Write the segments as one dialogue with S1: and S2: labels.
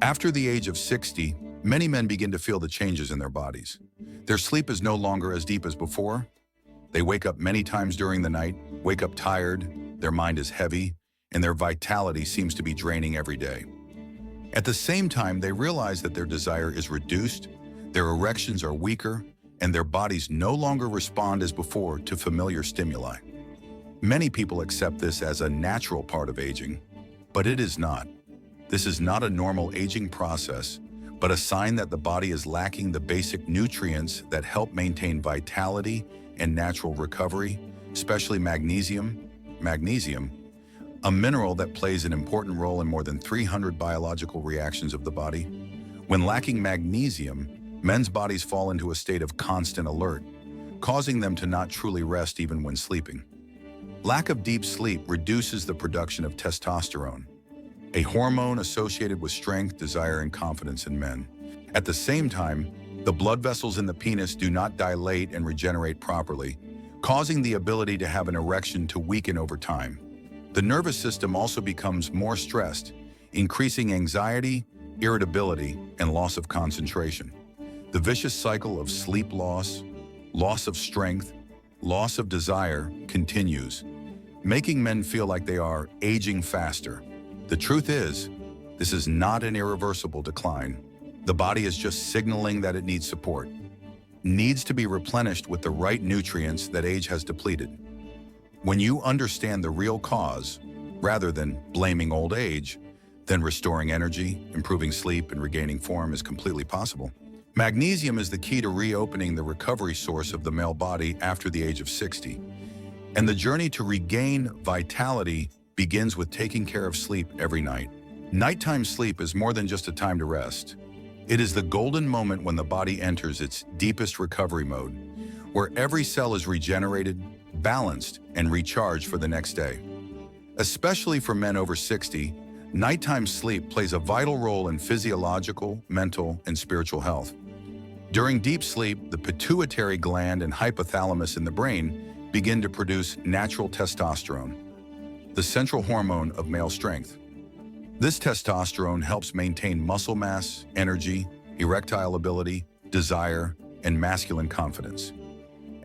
S1: After the age of 60, many men begin to feel the changes in their bodies. Their sleep is no longer as deep as before. They wake up many times during the night, wake up tired, their mind is heavy, and their vitality seems to be draining every day. At the same time, they realize that their desire is reduced, their erections are weaker, and their bodies no longer respond as before to familiar stimuli. Many people accept this as a natural part of aging, but it is not. This is not a normal aging process, but a sign that the body is lacking the basic nutrients that help maintain vitality and natural recovery, especially magnesium. Magnesium, a mineral that plays an important role in more than 300 biological reactions of the body. When lacking magnesium, men's bodies fall into a state of constant alert, causing them to not truly rest even when sleeping. Lack of deep sleep reduces the production of testosterone, a hormone associated with strength, desire, and confidence in men. At the same time, the blood vessels in the penis do not dilate and regenerate properly, causing the ability to have an erection to weaken over time. The nervous system also becomes more stressed, increasing anxiety, irritability, and loss of concentration. The vicious cycle of sleep loss, loss of strength, loss of desire continues, making men feel like they are aging faster. The truth is, this is not an irreversible decline. The body is just signaling that it needs support, needs to be replenished with the right nutrients that age has depleted. When you understand the real cause, rather than blaming old age, then restoring energy, improving sleep, and regaining form is completely possible. Magnesium is the key to reopening the recovery source of the male body after the age of 60. And the journey to regain vitality begins with taking care of sleep every night. Nighttime sleep is more than just a time to rest. It is the golden moment when the body enters its deepest recovery mode, where every cell is regenerated, balanced, and recharged for the next day. Especially for men over 60, nighttime sleep plays a vital role in physiological, mental, and spiritual health. During deep sleep, the pituitary gland and hypothalamus in the brain begin to produce natural testosterone, the central hormone of male strength. This testosterone helps maintain muscle mass, energy, erectile ability, desire, and masculine confidence.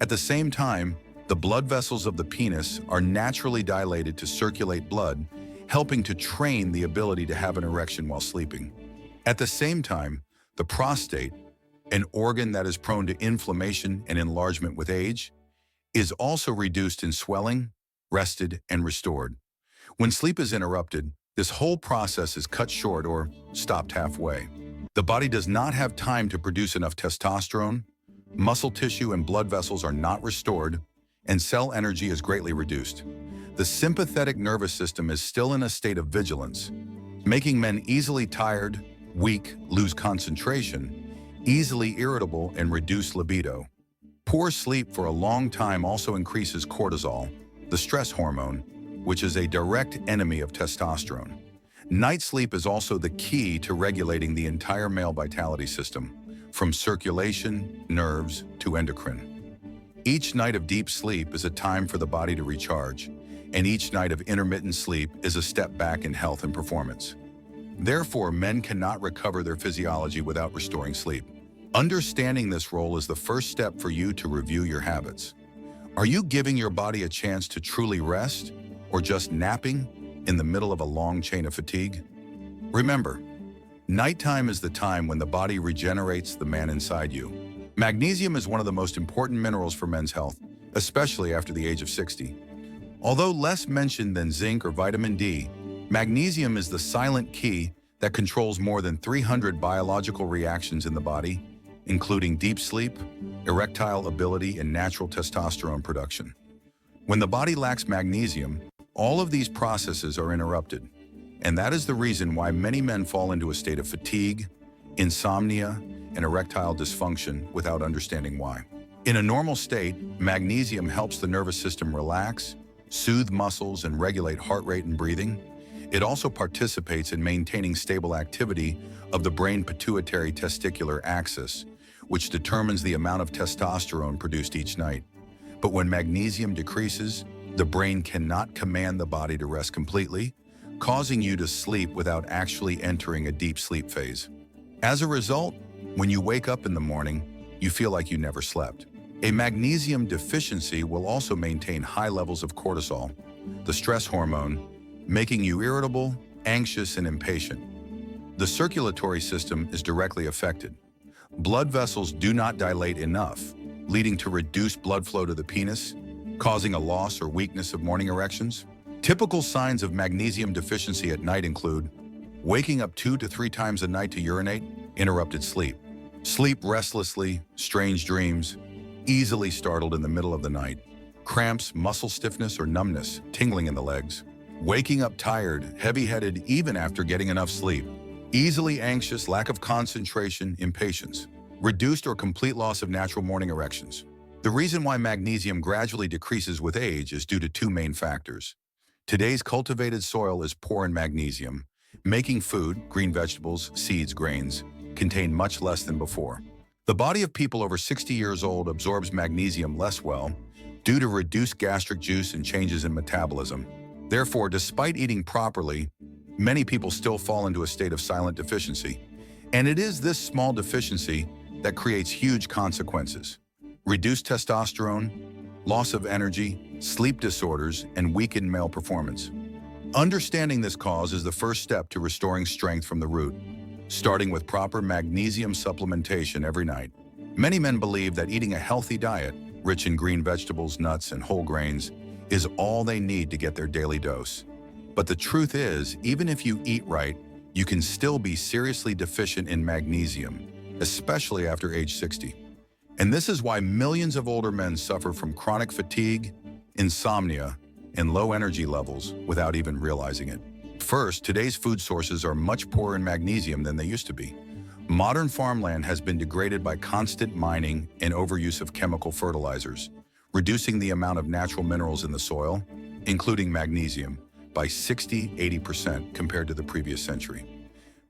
S1: At the same time, the blood vessels of the penis are naturally dilated to circulate blood, helping to train the ability to have an erection while sleeping. At the same time, the prostate, an organ that is prone to inflammation and enlargement with age, is also reduced in swelling, rested, and restored. When sleep is interrupted, this whole process is cut short or stopped halfway. The body does not have time to produce enough testosterone, muscle tissue and blood vessels are not restored, and cell energy is greatly reduced. The sympathetic nervous system is still in a state of vigilance, making men easily tired, weak, lose concentration, easily irritable, and reduce libido. Poor sleep for a long time also increases cortisol, the stress hormone, which is a direct enemy of testosterone. Night sleep is also the key to regulating the entire male vitality system, from circulation, nerves, to endocrine. Each night of deep sleep is a time for the body to recharge, and each night of intermittent sleep is a step back in health and performance. Therefore, men cannot recover their physiology without restoring sleep. Understanding this role is the first step for you to review your habits. Are you giving your body a chance to truly rest, or just napping in the middle of a long chain of fatigue? Remember, nighttime is the time when the body regenerates the man inside you. Magnesium is one of the most important minerals for men's health, especially after the age of 60. Although less mentioned than zinc or vitamin D, magnesium is the silent key that controls more than 300 biological reactions in the body, including deep sleep, erectile ability, and natural testosterone production. When the body lacks magnesium, all of these processes are interrupted, and that is the reason why many men fall into a state of fatigue, insomnia, and erectile dysfunction without understanding why. In a normal state, magnesium helps the nervous system relax, soothe muscles, and regulate heart rate and breathing. It also participates in maintaining stable activity of the brain-pituitary testicular axis, which determines the amount of testosterone produced each night. But when magnesium decreases, the brain cannot command the body to rest completely, causing you to sleep without actually entering a deep sleep phase. As a result, when you wake up in the morning, you feel like you never slept. A magnesium deficiency will also maintain high levels of cortisol, the stress hormone, making you irritable, anxious, and impatient. The circulatory system is directly affected. Blood vessels do not dilate enough, leading to reduced blood flow to the penis, causing a loss or weakness of morning erections. Typical signs of magnesium deficiency at night include waking up 2 to 3 times a night to urinate, interrupted sleep, sleep restlessly, strange dreams, easily startled in the middle of the night, cramps, muscle stiffness or numbness, tingling in the legs, waking up tired, heavy-headed even after getting enough sleep, easily anxious, lack of concentration, impatience, reduced or complete loss of natural morning erections. The reason why magnesium gradually decreases with age is due to 2 main factors. Today's cultivated soil is poor in magnesium, making food, green vegetables, seeds, grains, contain much less than before. The body of people over 60 years old absorbs magnesium less well due to reduced gastric juice and changes in metabolism. Therefore, despite eating properly, many people still fall into a state of silent deficiency. And it is this small deficiency that creates huge consequences: reduced testosterone, loss of energy, sleep disorders, and weakened male performance. Understanding this cause is the first step to restoring strength from the root, starting with proper magnesium supplementation every night. Many men believe that eating a healthy diet, rich in green vegetables, nuts, and whole grains, is all they need to get their daily dose. But the truth is, even if you eat right, you can still be seriously deficient in magnesium, especially after age 60. And this is why millions of older men suffer from chronic fatigue, insomnia, and low energy levels without even realizing it. First, today's food sources are much poorer in magnesium than they used to be. Modern farmland has been degraded by constant mining and overuse of chemical fertilizers, reducing the amount of natural minerals in the soil, including magnesium, by 60–80% compared to the previous century.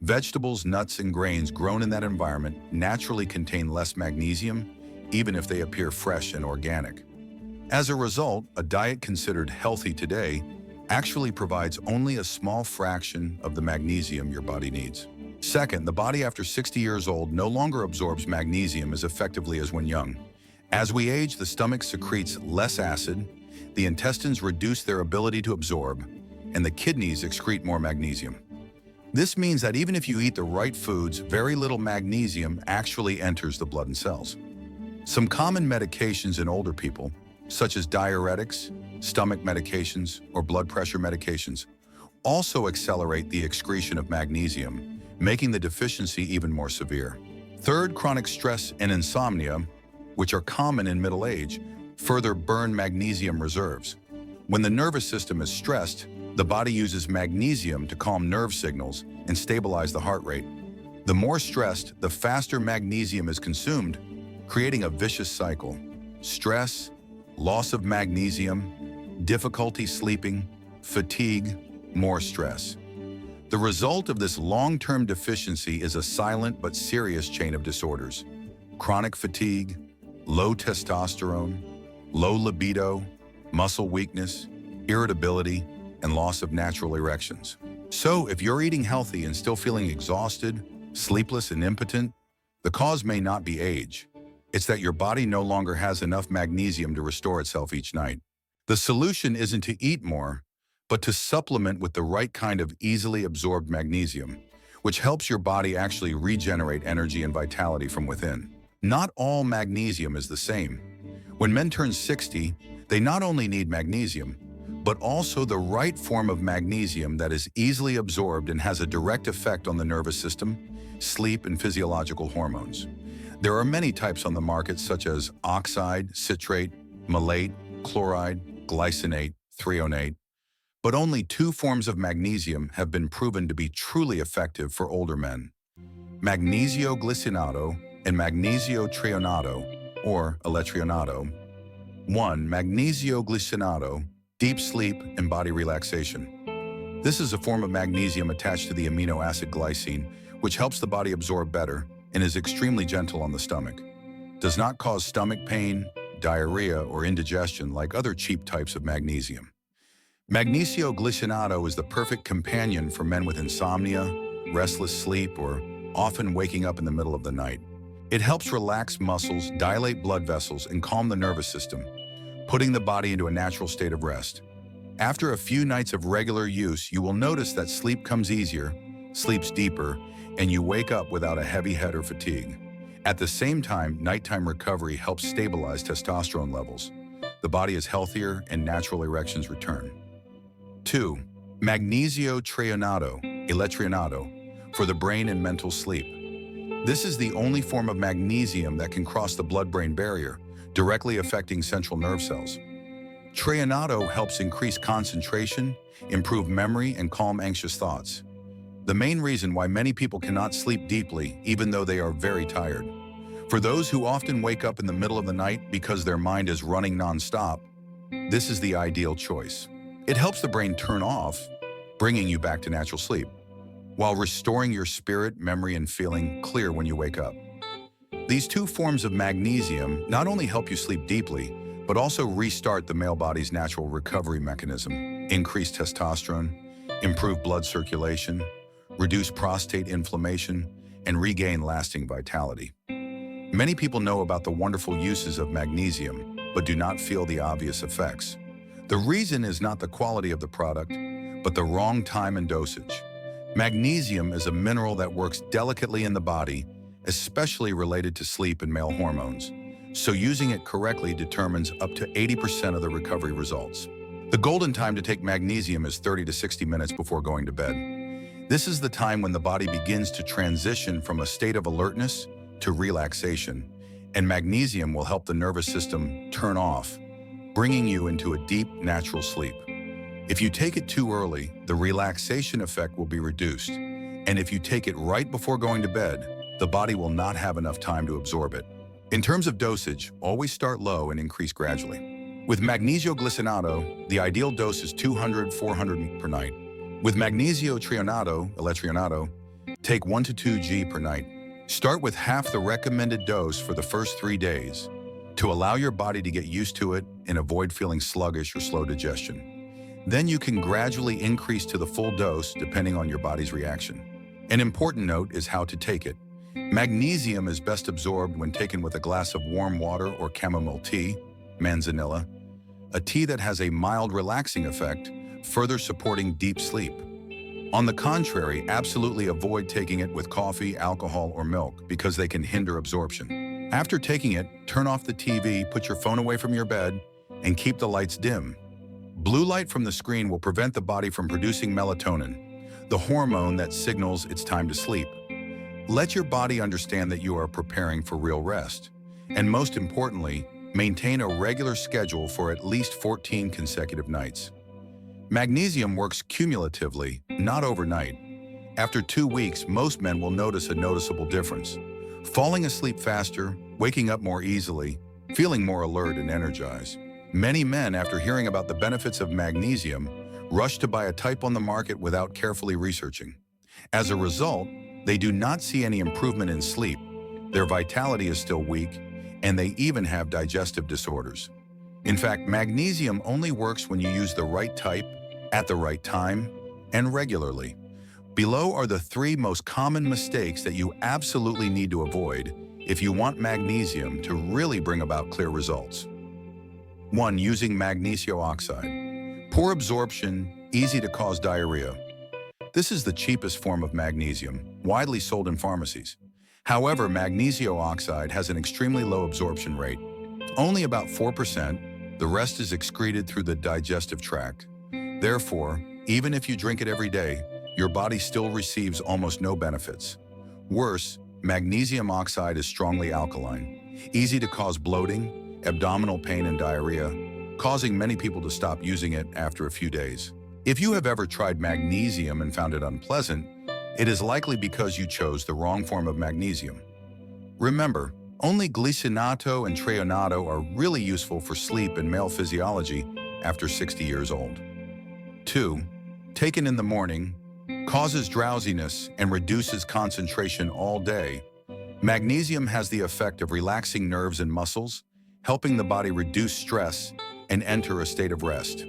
S1: Vegetables, nuts, and grains grown in that environment naturally contain less magnesium, even if they appear fresh and organic. As a result, a diet considered healthy today actually provides only a small fraction of the magnesium your body needs. Second, the body after 60 years old no longer absorbs magnesium as effectively as when young. As we age, the stomach secretes less acid, the intestines reduce their ability to absorb, and the kidneys excrete more magnesium. This means that even if you eat the right foods, very little magnesium actually enters the blood and cells. Some common medications in older people, such as diuretics, stomach medications, or blood pressure medications, also accelerate the excretion of magnesium, making the deficiency even more severe. Third, chronic stress and insomnia, which are common in middle age, further burn magnesium reserves. When the nervous system is stressed, the body uses magnesium to calm nerve signals and stabilize the heart rate. The more stressed, the faster magnesium is consumed, creating a vicious cycle. Stress, loss of magnesium, difficulty sleeping, fatigue, more stress. The result of this long-term deficiency is a silent but serious chain of disorders: chronic fatigue, low testosterone, low libido, muscle weakness, irritability, and loss of natural erections. So, if you're eating healthy and still feeling exhausted, sleepless, and impotent, the cause may not be age. It's that your body no longer has enough magnesium to restore itself each night. The solution isn't to eat more, but to supplement with the right kind of easily absorbed magnesium, which helps your body actually regenerate energy and vitality from within. Not all magnesium is the same. When men turn 60, they not only need magnesium, but also the right form of magnesium that is easily absorbed and has a direct effect on the nervous system, sleep, and physiological hormones. There are many types on the market, such as oxide, citrate, malate, chloride, glycinate, threonate, but only 2 forms of magnesium have been proven to be truly effective for older men: magnesio-glycinato and magnesio-treonato, or eletrionato. 1. Magnesio-glycinato, deep sleep and body relaxation. This is a form of magnesium attached to the amino acid glycine, which helps the body absorb better and is extremely gentle on the stomach. Does not cause stomach pain, diarrhea, or indigestion like other cheap types of magnesium. Magnesio glycinato is the perfect companion for men with insomnia, restless sleep, or often waking up in the middle of the night. It helps relax muscles, dilate blood vessels, and calm the nervous system, putting the body into a natural state of rest. After a few nights of regular use, you will notice that sleep comes easier, sleeps deeper, and you wake up without a heavy head or fatigue. At the same time, nighttime recovery helps stabilize testosterone levels. The body is healthier and natural erections return. 2. Magnesio treonato, eletrionato, for the brain and mental sleep. This is the only form of magnesium that can cross the blood-brain barrier, directly affecting central nerve cells. Treonato helps increase concentration, improve memory, and calm anxious thoughts. The main reason why many people cannot sleep deeply, even though they are very tired. For those who often wake up in the middle of the night because their mind is running non-stop, this is the ideal choice. It helps the brain turn off, bringing you back to natural sleep, while restoring your spirit, memory, and feeling clear when you wake up. These two forms of magnesium not only help you sleep deeply, but also restart the male body's natural recovery mechanism, increase testosterone, improve blood circulation, reduce prostate inflammation, and regain lasting vitality. Many people know about the wonderful uses of magnesium, but do not feel the obvious effects. The reason is not the quality of the product, but the wrong time and dosage. Magnesium is a mineral that works delicately in the body, especially related to sleep and male hormones, so using it correctly determines up to 80% of the recovery results. The golden time to take magnesium is 30 to 60 minutes before going to bed. This is the time when the body begins to transition from a state of alertness to relaxation, and magnesium will help the nervous system turn off, bringing you into a deep, natural sleep. If you take it too early, the relaxation effect will be reduced, and if you take it right before going to bed, the body will not have enough time to absorb it. In terms of dosage, always start low and increase gradually. With magnesio glycinato, the ideal dose is 200-400 per night. With magnesio treonato, eletrionato, take 1 to 2 g per night. Start with half the recommended dose for the first 3 days to allow your body to get used to it and avoid feeling sluggish or slow digestion. Then you can gradually increase to the full dose depending on your body's reaction. An important note is how to take it. Magnesium is best absorbed when taken with a glass of warm water or chamomile tea, manzanilla, a tea that has a mild relaxing effect, further supporting deep sleep. On the contrary, absolutely avoid taking it with coffee, alcohol, or milk because they can hinder absorption. After taking it, turn off the TV, put your phone away from your bed, and keep the lights dim. Blue light from the screen will prevent the body from producing melatonin, the hormone that signals it's time to sleep. Let your body understand that you are preparing for real rest. And most importantly, maintain a regular schedule for at least 14 consecutive nights. Magnesium works cumulatively, not overnight. After 2 weeks, most men will notice a noticeable difference. Falling asleep faster, waking up more easily, feeling more alert and energized. Many men, after hearing about the benefits of magnesium, rush to buy a type on the market without carefully researching. As a result, they do not see any improvement in sleep, their vitality is still weak, and they even have digestive disorders. In fact, magnesium only works when you use the right type, at the right time, and regularly. Below are the 3 most common mistakes that you absolutely need to avoid if you want magnesium to really bring about clear results. 1. Using magnesio oxide. Poor absorption, easy to cause diarrhea. This is the cheapest form of magnesium, widely sold in pharmacies. However, magnesio oxide has an extremely low absorption rate, only about 4%. The rest is excreted through the digestive tract. Therefore, even if you drink it every day, your body still receives almost no benefits. Worse, magnesium oxide is strongly alkaline, easy to cause bloating, abdominal pain, and diarrhea, causing many people to stop using it after a few days. If you have ever tried magnesium and found it unpleasant, it is likely because you chose the wrong form of magnesium. Remember, only glycinato and treonato are really useful for sleep and male physiology after 60 years old. 2. Taken in the morning, causes drowsiness and reduces concentration all day. Magnesium has the effect of relaxing nerves and muscles, helping the body reduce stress and enter a state of rest.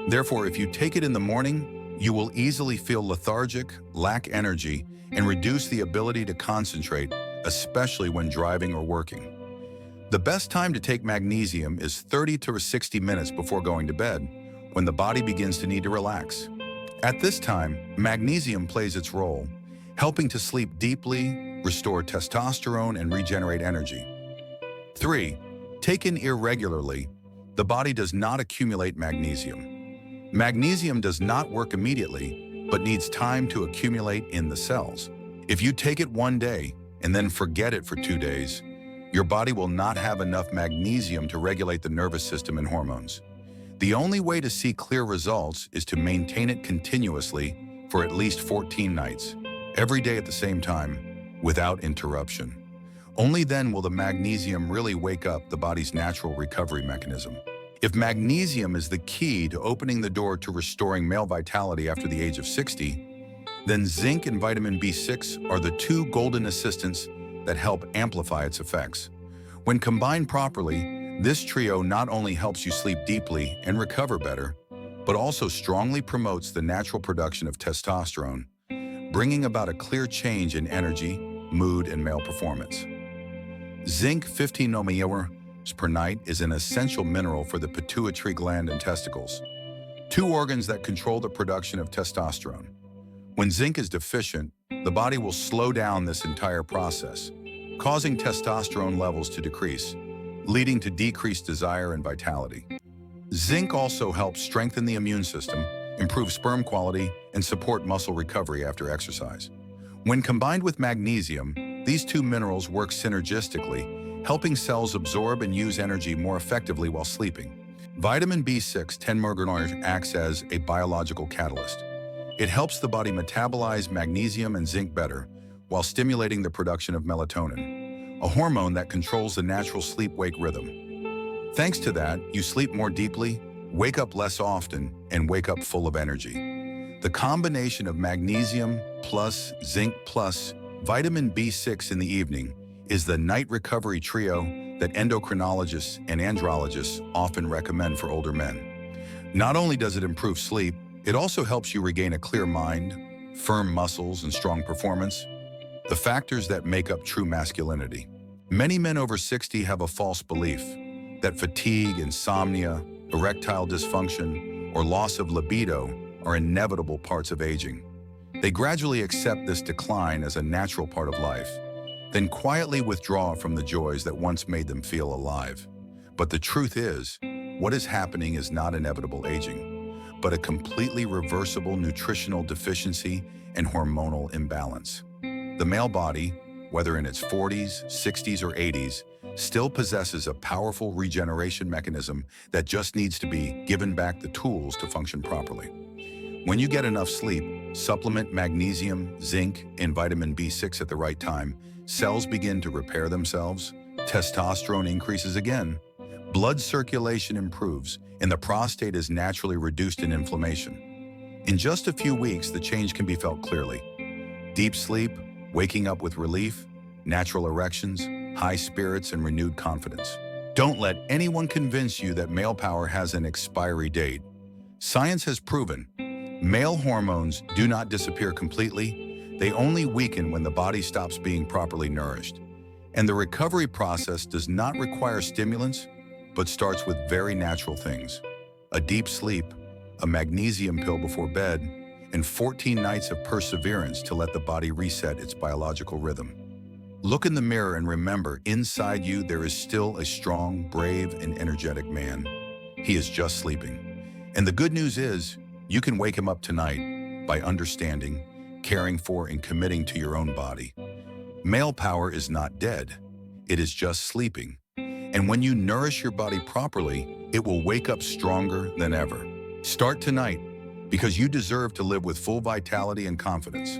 S1: Therefore, if you take it in the morning, you will easily feel lethargic, lack energy, and reduce the ability to concentrate, especially when driving or working. The best time to take magnesium is 30 to 60 minutes before going to bed, when the body begins to need to relax. At this time, magnesium plays its role, helping to sleep deeply, restore testosterone, and regenerate energy. 3. Taken irregularly, the body does not accumulate magnesium. Magnesium does not work immediately, but needs time to accumulate in the cells. If you take it one day and then forget it for 2 days, your body will not have enough magnesium to regulate the nervous system and hormones. The only way to see clear results is to maintain it continuously for at least 14 nights, every day at the same time, without interruption. Only then will the magnesium really wake up the body's natural recovery mechanism. If magnesium is the key to opening the door to restoring male vitality after the age of 60, then zinc and vitamin B6 are the two golden assistants that help amplify its effects. When combined properly, this trio not only helps you sleep deeply and recover better, but also strongly promotes the natural production of testosterone, bringing about a clear change in energy, mood, and male performance. Zinc 15 milligrams per night is an essential mineral for the pituitary gland and testicles, two organs that control the production of testosterone. When zinc is deficient, the body will slow down this entire process, causing testosterone levels to decrease, leading to decreased desire and vitality. Zinc also helps strengthen the immune system, improve sperm quality, and support muscle recovery after exercise. When combined with magnesium, these two minerals work synergistically, helping cells absorb and use energy more effectively while sleeping. Vitamin B6 10 milligrams acts as a biological catalyst. It helps the body metabolize magnesium and zinc better, while stimulating the production of melatonin, a hormone that controls the natural sleep-wake rhythm. Thanks to that, you sleep more deeply, wake up less often, and wake up full of energy. The combination of magnesium plus zinc plus vitamin B6 in the evening is the night recovery trio that endocrinologists and andrologists often recommend for older men. Not only does it improve sleep, it also helps you regain a clear mind, firm muscles, and strong performance, the factors that make up true masculinity. Many men over 60 have a false belief that fatigue, insomnia, erectile dysfunction, or loss of libido are inevitable parts of aging. They gradually accept this decline as a natural part of life, then quietly withdraw from the joys that once made them feel alive. But the truth is, what is happening is not inevitable aging, but a completely reversible nutritional deficiency and hormonal imbalance. The male body, whether in its 40s, 60s, or 80s, still possesses a powerful regeneration mechanism that just needs to be given back the tools to function properly. When you get enough sleep, supplement magnesium, zinc, and vitamin B6 at the right time, cells begin to repair themselves, testosterone increases again, blood circulation improves, and the prostate is naturally reduced in inflammation. In just a few weeks, the change can be felt clearly. Deep sleep, waking up with relief, natural erections, high spirits, and renewed confidence. Don't let anyone convince you that male power has an expiry date. Science has proven male hormones do not disappear completely. They only weaken when the body stops being properly nourished. And the recovery process does not require stimulants, but starts with very natural things: a deep sleep, a magnesium pill before bed, and 14 nights of perseverance to let the body reset its biological rhythm. Look in the mirror and remember, inside you there is still a strong, brave, and energetic man. He is just sleeping. And the good news is, you can wake him up tonight by understanding, caring for, and committing to your own body. Male power is not dead. It is just sleeping. And when you nourish your body properly, it will wake up stronger than ever. Start tonight, because you deserve to live with full vitality and confidence.